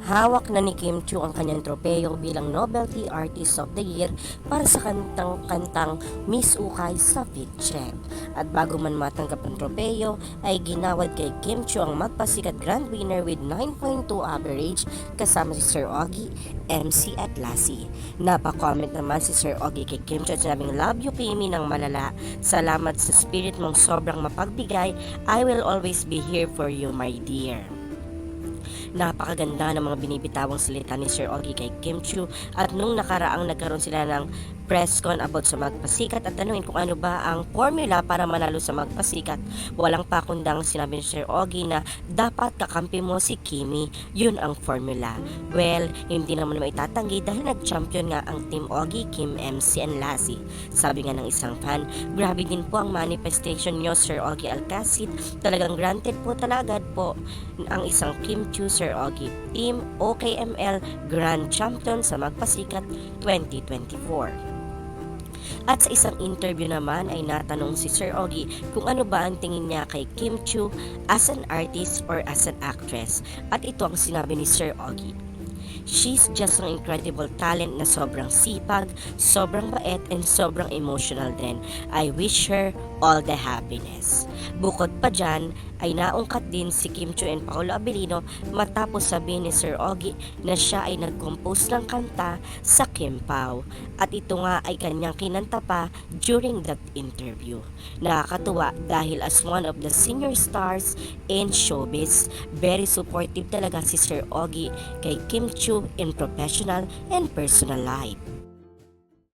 Hawak na ni Kim Chiu ang kanyang tropeyo bilang Novelty Artist of the Year para sa kantang Miss Ukay sa FitCheck. At bago man matanggap ang tropeyo, ay ginawad kay Kim Chiu ang magpasikat grand winner with 9.2 average kasama si Sir Ogie, MC at Lassie. Napa-comment naman si Sir Ogie kay Kim Chiu at sinabing, "Love you Kimi ng malala. Salamat sa spirit mong sobrang mapagbigay. I will always be here for you, my dear." Napakaganda ng mga binibitawang salita ni Sir Ogie kay Kim Chiu at nung nakaraang nagkaroon sila ng press con about sa magpasikat at tanungin kung ano ba ang formula para manalo sa magpasikat, walang pakundang sinabi ni Sir Ogie na dapat kakampi mo si Kimi, yun ang formula. Well, hindi naman maitatanggi dahil nag-champion nga ang Team Ogie, Kim, MC and Lassie. Sabi nga ng isang fan, "Grabe din po ang manifestation nyo, Sir Ogie Alcacid. Talagang granted po talaga po ang isang Kim Chiu, Sir Ogie. Team OKML Grand Champion sa Magpasikat 2024. At sa isang interview naman ay natanong si Sir Ogie kung ano ba ang tingin niya kay Kim Chiu as an artist or as an actress. At ito ang sinabi ni Sir Ogie. "She's just an incredible talent na sobrang sipag, sobrang bait, and sobrang emotional din. I wish her all the happiness." Bukod pa dyan, ay naungkat din si Kim Chiu and Paolo Abilino matapos sabihin ni Sir Ogie na siya ay nag-compose ng kanta sa Kim Pao. At ito nga ay kanyang kinanta pa during that interview. Nakakatuwa dahil as one of the senior stars in showbiz, very supportive talaga si Sir Ogie kay Kim Chiu in professional and personal life.